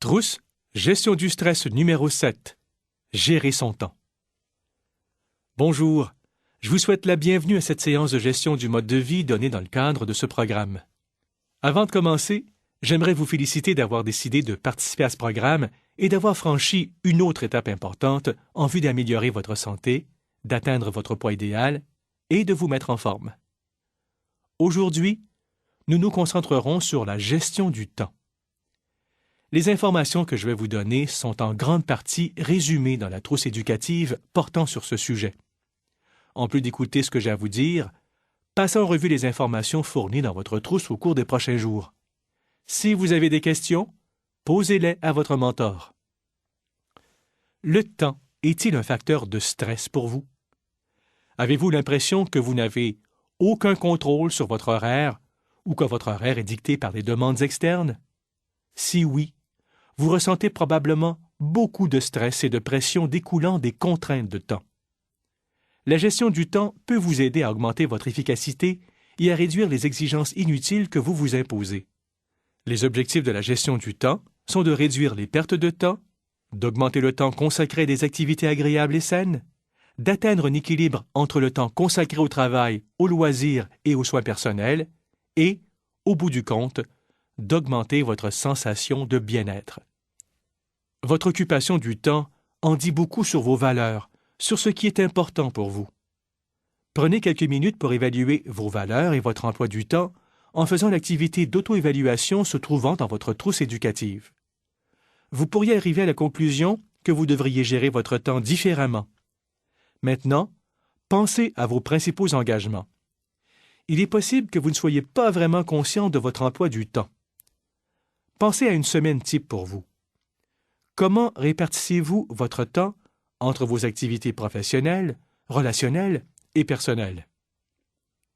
Trousse, gestion du stress numéro 7. Gérer son temps. Bonjour, je vous souhaite la bienvenue à cette séance de gestion du mode de vie donnée dans le cadre de ce programme. Avant de commencer, j'aimerais vous féliciter d'avoir décidé de participer à ce programme et d'avoir franchi une autre étape importante en vue d'améliorer votre santé, d'atteindre votre poids idéal et de vous mettre en forme. Aujourd'hui, nous nous concentrerons sur la gestion du temps. Les informations que je vais vous donner sont en grande partie résumées dans la trousse éducative portant sur ce sujet. En plus d'écouter ce que j'ai à vous dire, passez en revue les informations fournies dans votre trousse au cours des prochains jours. Si vous avez des questions, posez-les à votre mentor. Le temps est-il un facteur de stress pour vous? Avez-vous l'impression que vous n'avez aucun contrôle sur votre horaire ou que votre horaire est dicté par des demandes externes? Si oui, vous ressentez probablement beaucoup de stress et de pression découlant des contraintes de temps. La gestion du temps peut vous aider à augmenter votre efficacité et à réduire les exigences inutiles que vous vous imposez. Les objectifs de la gestion du temps sont de réduire les pertes de temps, d'augmenter le temps consacré à des activités agréables et saines, d'atteindre un équilibre entre le temps consacré au travail, aux loisirs et aux soins personnels, et, au bout du compte, d'augmenter votre sensation de bien-être. Votre occupation du temps en dit beaucoup sur vos valeurs, sur ce qui est important pour vous. Prenez quelques minutes pour évaluer vos valeurs et votre emploi du temps en faisant l'activité d'auto-évaluation se trouvant dans votre trousse éducative. Vous pourriez arriver à la conclusion que vous devriez gérer votre temps différemment. Maintenant, pensez à vos principaux engagements. Il est possible que vous ne soyez pas vraiment conscient de votre emploi du temps. Pensez à une semaine type pour vous. Comment répartissez-vous votre temps entre vos activités professionnelles, relationnelles et personnelles?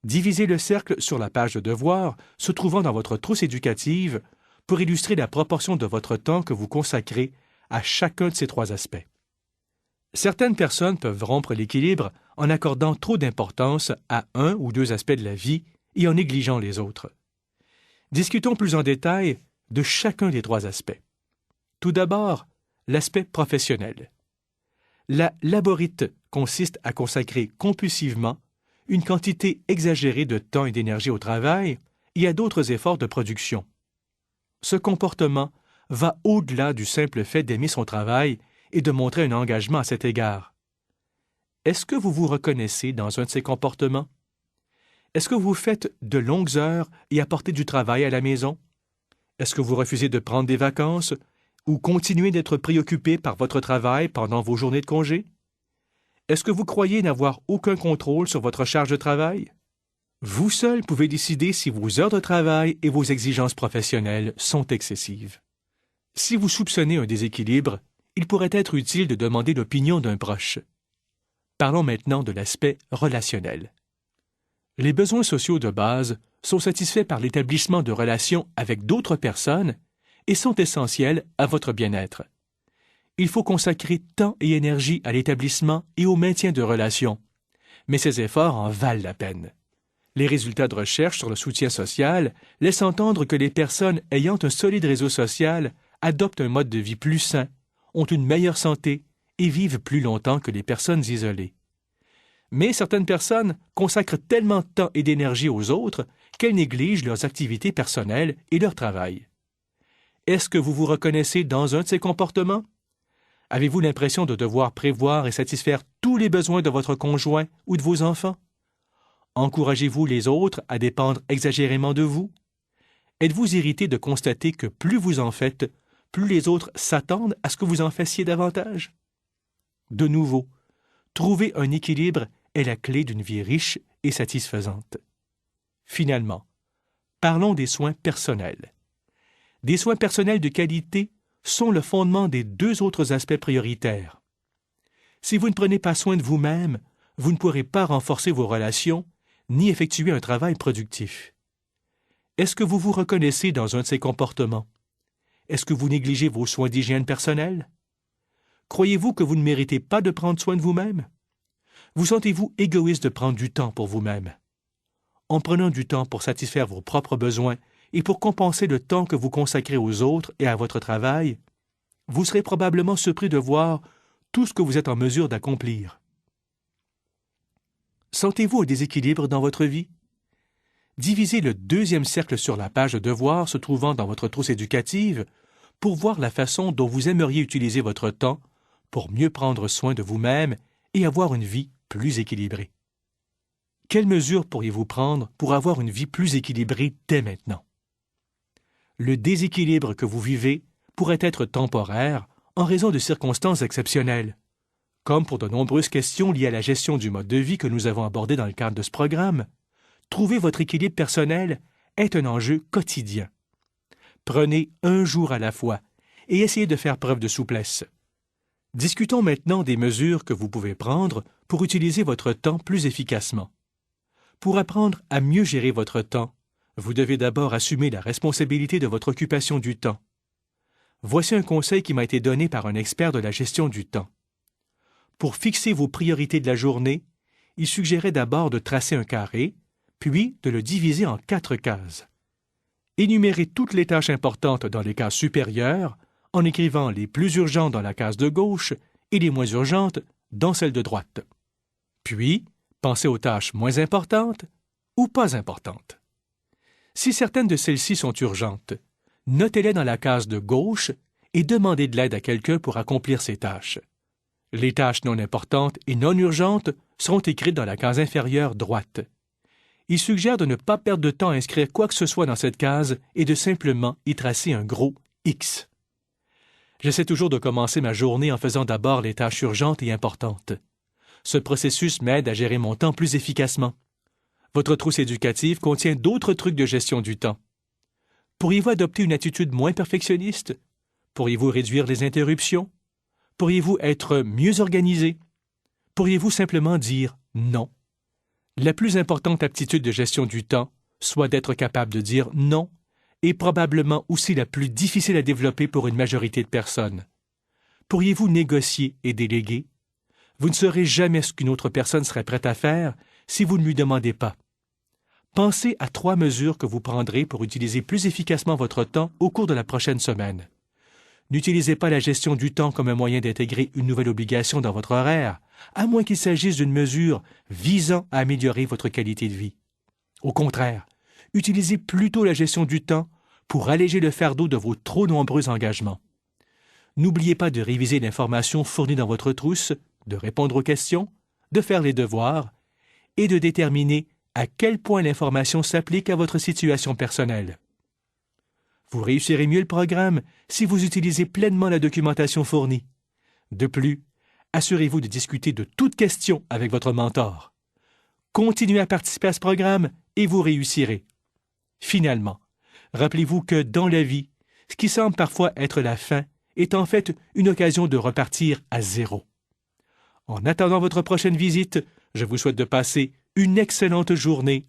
Divisez le cercle sur la page de devoirs se trouvant dans votre trousse éducative pour illustrer la proportion de votre temps que vous consacrez à chacun de ces trois aspects. Certaines personnes peuvent rompre l'équilibre en accordant trop d'importance à un ou deux aspects de la vie et en négligeant les autres. Discutons plus en détail de chacun des trois aspects. Tout d'abord, l'aspect professionnel. La laborite consiste à consacrer compulsivement une quantité exagérée de temps et d'énergie au travail et à d'autres efforts de production. Ce comportement va au-delà du simple fait d'aimer son travail et de montrer un engagement à cet égard. Est-ce que vous vous reconnaissez dans un de ces comportements? Est-ce que vous faites de longues heures et apportez du travail à la maison? Est-ce que vous refusez de prendre des vacances ou continuez d'être préoccupé par votre travail pendant vos journées de congé? Est-ce que vous croyez n'avoir aucun contrôle sur votre charge de travail? Vous seul pouvez décider si vos heures de travail et vos exigences professionnelles sont excessives. Si vous soupçonnez un déséquilibre, il pourrait être utile de demander l'opinion d'un proche. Parlons maintenant de l'aspect relationnel. Les besoins sociaux de base sont satisfaits par l'établissement de relations avec d'autres personnes et sont essentiels à votre bien-être. Il faut consacrer temps et énergie à l'établissement et au maintien de relations, mais ces efforts en valent la peine. Les résultats de recherche sur le soutien social laissent entendre que les personnes ayant un solide réseau social adoptent un mode de vie plus sain, ont une meilleure santé et vivent plus longtemps que les personnes isolées. Mais certaines personnes consacrent tellement de temps et d'énergie aux autres qu'elles négligent leurs activités personnelles et leur travail. Est-ce que vous vous reconnaissez dans un de ces comportements? Avez-vous l'impression de devoir prévoir et satisfaire tous les besoins de votre conjoint ou de vos enfants? Encouragez-vous les autres à dépendre exagérément de vous? Êtes-vous irrité de constater que plus vous en faites, plus les autres s'attendent à ce que vous en fassiez davantage? De nouveau, trouver un équilibre est la clé d'une vie riche et satisfaisante. Finalement, parlons des soins personnels. Des soins personnels de qualité sont le fondement des deux autres aspects prioritaires. Si vous ne prenez pas soin de vous-même, vous ne pourrez pas renforcer vos relations ni effectuer un travail productif. Est-ce que vous vous reconnaissez dans un de ces comportements? Est-ce que vous négligez vos soins d'hygiène personnelle? Croyez-vous que vous ne méritez pas de prendre soin de vous-même? Vous sentez-vous égoïste de prendre du temps pour vous-même? En prenant du temps pour satisfaire vos propres besoins et pour compenser le temps que vous consacrez aux autres et à votre travail, vous serez probablement surpris de voir tout ce que vous êtes en mesure d'accomplir. Sentez-vous un déséquilibre dans votre vie? Divisez le deuxième cercle sur la page de devoirs se trouvant dans votre trousse éducative pour voir la façon dont vous aimeriez utiliser votre temps pour mieux prendre soin de vous-même et avoir une vie plus équilibrée. Quelles mesures pourriez-vous prendre pour avoir une vie plus équilibrée dès maintenant? Le déséquilibre que vous vivez pourrait être temporaire en raison de circonstances exceptionnelles. Comme pour de nombreuses questions liées à la gestion du mode de vie que nous avons abordées dans le cadre de ce programme, trouver votre équilibre personnel est un enjeu quotidien. Prenez un jour à la fois et essayez de faire preuve de souplesse. Discutons maintenant des mesures que vous pouvez prendre pour utiliser votre temps plus efficacement. Pour apprendre à mieux gérer votre temps, vous devez d'abord assumer la responsabilité de votre occupation du temps. Voici un conseil qui m'a été donné par un expert de la gestion du temps. Pour fixer vos priorités de la journée, il suggérait d'abord de tracer un carré, puis de le diviser en 4 cases. Énumérez toutes les tâches importantes dans les cases supérieures en écrivant les plus urgentes dans la case de gauche et les moins urgentes dans celle de droite. Puis, pensez aux tâches moins importantes ou pas importantes. Si certaines de celles-ci sont urgentes, notez-les dans la case de gauche et demandez de l'aide à quelqu'un pour accomplir ces tâches. Les tâches non importantes et non urgentes seront écrites dans la case inférieure droite. Il suggère de ne pas perdre de temps à inscrire quoi que ce soit dans cette case et de simplement y tracer un gros X. J'essaie toujours de commencer ma journée en faisant d'abord les tâches urgentes et importantes. Ce processus m'aide à gérer mon temps plus efficacement. Votre trousse éducative contient d'autres trucs de gestion du temps. Pourriez-vous adopter une attitude moins perfectionniste? Pourriez-vous réduire les interruptions? Pourriez-vous être mieux organisé? Pourriez-vous simplement dire non? La plus importante aptitude de gestion du temps, soit d'être capable de dire non, est probablement aussi la plus difficile à développer pour une majorité de personnes. Pourriez-vous négocier et déléguer? Vous ne saurez jamais ce qu'une autre personne serait prête à faire si vous ne lui demandez pas. Pensez à 3 mesures que vous prendrez pour utiliser plus efficacement votre temps au cours de la prochaine semaine. N'utilisez pas la gestion du temps comme un moyen d'intégrer une nouvelle obligation dans votre horaire, à moins qu'il s'agisse d'une mesure visant à améliorer votre qualité de vie. Au contraire, utilisez plutôt la gestion du temps pour alléger le fardeau de vos trop nombreux engagements. N'oubliez pas de réviser l'information fournie dans votre trousse, de répondre aux questions, de faire les devoirs et de déterminer à quel point l'information s'applique à votre situation personnelle. Vous réussirez mieux le programme si vous utilisez pleinement la documentation fournie. De plus, assurez-vous de discuter de toute question avec votre mentor. Continuez à participer à ce programme et vous réussirez. Finalement, rappelez-vous que dans la vie, ce qui semble parfois être la fin est en fait une occasion de repartir à zéro. En attendant votre prochaine visite, je vous souhaite de passer une excellente journée